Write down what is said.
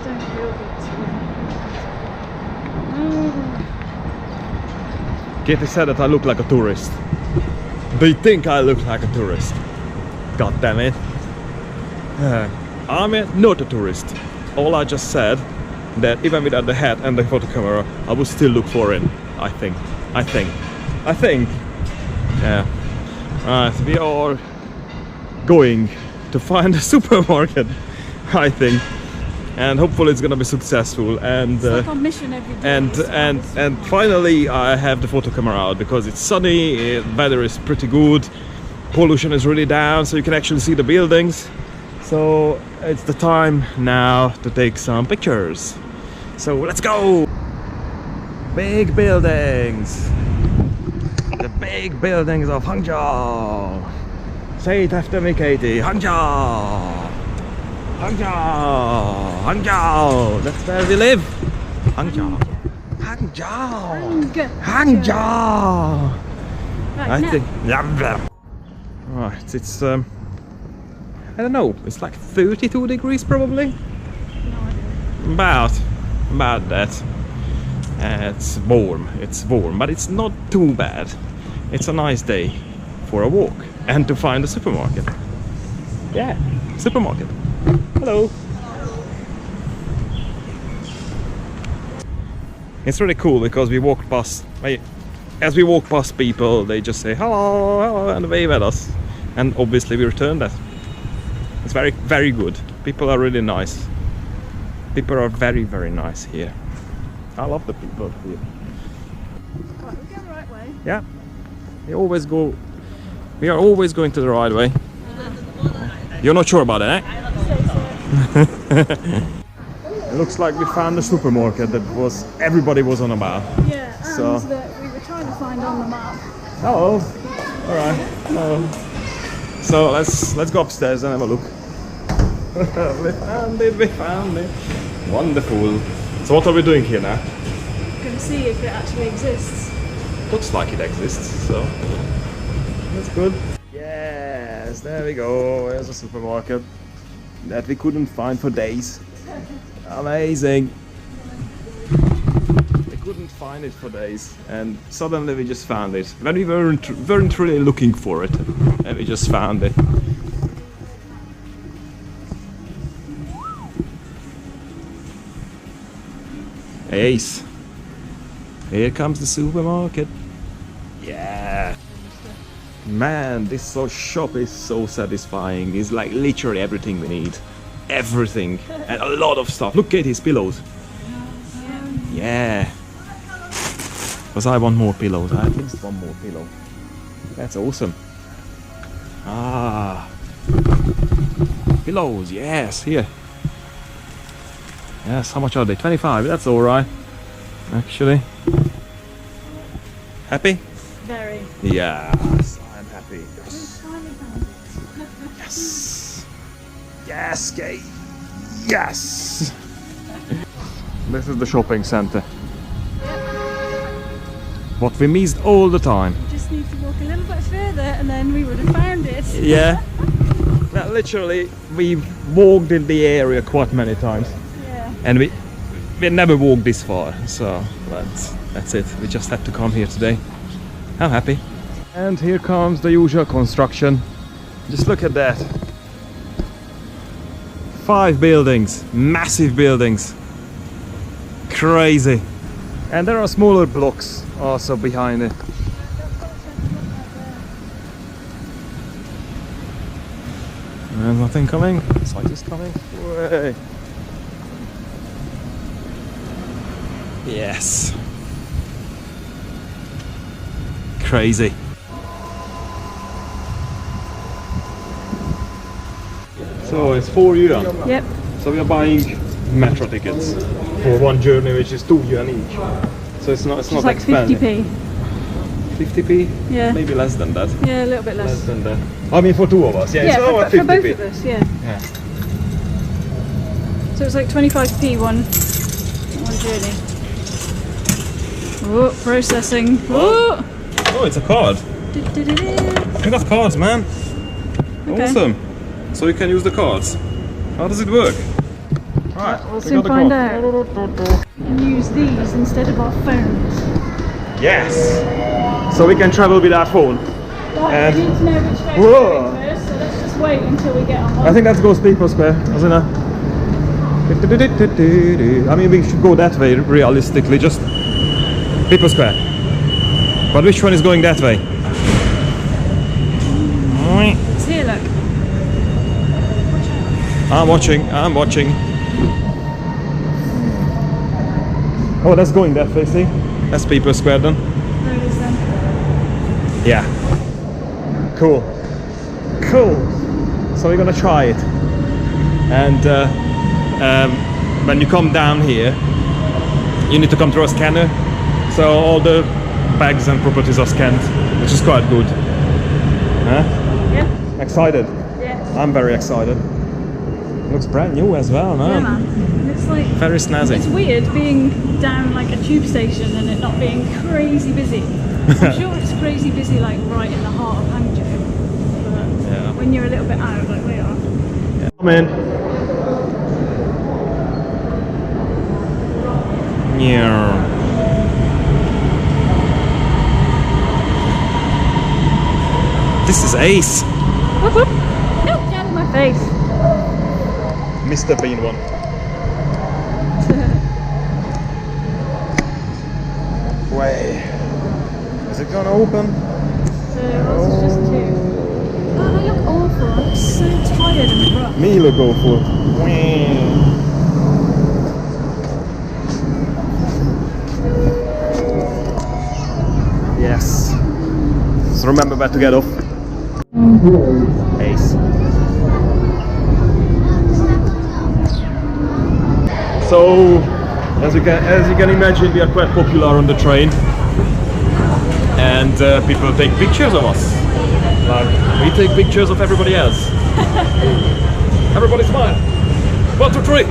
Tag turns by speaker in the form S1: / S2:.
S1: don't feel good.
S2: Katie said that I look like a tourist. They think I look like a tourist. God damn it. I'm not a tourist. All I just said that even without the hat and the photo camera, I would still look foreign. I think. Yeah. Right, we are going to find a supermarket, I think, and hopefully it's gonna be successful. And
S1: it's like our mission every day.
S2: And finally, I have the photo camera out because it's sunny, weather is pretty good, pollution is really down, so you can actually see the buildings. So it's the time now to take some pictures. So let's go! Big buildings! The big buildings of Hangzhou! Say it after me, Katie. Hangzhou! Hangzhou! Hangzhou! That's where we live! Hangzhou! Hangzhou! Hangzhou! I think... Right, it's I don't know, it's like 32 degrees probably?
S1: No idea.
S2: About that. It's warm, but it's not too bad. It's a nice day for a walk and to find a supermarket. Yeah, supermarket. Hello. It's really cool because we walk past, as we walk past people, they just say hello, hello, and wave at us. And obviously we return that. It's very, very good. People are really nice. People are very, very nice here. I love the people here.
S1: Right, we're going the right way.
S2: Yeah. We are always going to the right way. You're not sure about it, eh? It looks like we found a supermarket that everybody was on about.
S1: Yeah, and
S2: So.
S1: that we were trying to find on the map.
S2: Hello. Alright. Hello. So let's go upstairs and have a look. We found it. Wonderful. So what are we doing here now?
S1: We're going to see if it actually exists.
S2: Looks like it exists, so that's good. Yes, there we go. There's a supermarket that we couldn't find for days. Amazing. We couldn't find it for days, and suddenly we just found it. When we weren't really looking for it, and we just found it. Ace. Here comes the supermarket. Yeah. Man, this shop is so satisfying. It's like literally everything we need. Everything. And a lot of stuff. Look at his pillows. Yeah. Because I want more pillows. I at least one more pillow. That's awesome. Ah. Pillows, yes, here. Yes, how much are they? 25, that's alright. Actually. Happy?
S1: Very.
S2: Yes, I'm happy. Yes. Yes. Yes, Kay. Yes. This is the shopping center. What we missed all the time.
S1: We just need to walk a little bit further and then we would have found it.
S2: Yeah. Well, literally, we walked in the area quite many times.
S1: Yeah.
S2: And we never walked this far, so that's it. We just had to come here today. I'm happy. And here comes the usual construction. Just look at that. 5 buildings, massive buildings. Crazy. And there are smaller blocks also behind it. There's nothing coming. Sight is coming. Way. Yes. Crazy. So it's 4 yuan.
S1: Yep.
S2: So we are buying metro tickets for one journey, which is 2 yuan each. So it's not
S1: like
S2: expensive.
S1: 50p.
S2: 50p?
S1: Yeah.
S2: Maybe less than that.
S1: Yeah, a little bit less.
S2: Less than that. I mean, for 2 of us. Yeah,
S1: Yeah,
S2: it's about
S1: for
S2: 50p.
S1: both of us, yeah.
S2: Yeah.
S1: So it's like 25p one journey. Oh, processing. Oh!
S2: Oh, it's a card. We got cards, man.
S1: Okay.
S2: Awesome. So you can use the cards. How does it work? Right,
S1: We'll
S2: we
S1: soon
S2: got the
S1: find
S2: code.
S1: out. And use these instead of our phones.
S2: Yes! So we can travel with our phone.
S1: Right,
S2: And-
S1: we need to know which way
S2: Whoa.
S1: we're going first, so let's just wait until we get on one.
S2: I think let's go People Square, isn't it? I mean, we should go that way realistically, just People Square. But which one is going that way?
S1: It's here, look.
S2: I'm watching. Oh, that's going that way, see? That's People Square then.
S1: There it is then.
S2: Yeah. Cool. So we're gonna try it. And when you come down here, you need to come through a scanner. So all the bags and properties are scanned, which is quite good. Huh?
S1: Yeah.
S2: Excited?
S1: Yes.
S2: I'm very excited. Looks brand new as well, no?
S1: Yeah, man. And it's like
S2: Very snazzy.
S1: it's weird being down like a tube station and it not being crazy busy. I'm sure it's crazy busy like right in the heart of Hangzhou. But
S2: Yeah.
S1: when you're a little bit out, like we are.
S2: Come in. Yeah. This is ace.
S1: Whoop whoop. No, get out of my face.
S2: Mr. Bean one. Way. Is it gonna open?
S1: So what's this just two? Oh, they look awful. I'm so tired and rough.
S2: Me look awful. Yes. So remember where to get off. Ace. So, as you can imagine, we are quite popular on the train, and people take pictures of us. Like we take pictures of everybody else. Everybody smile. 1, 2, 3.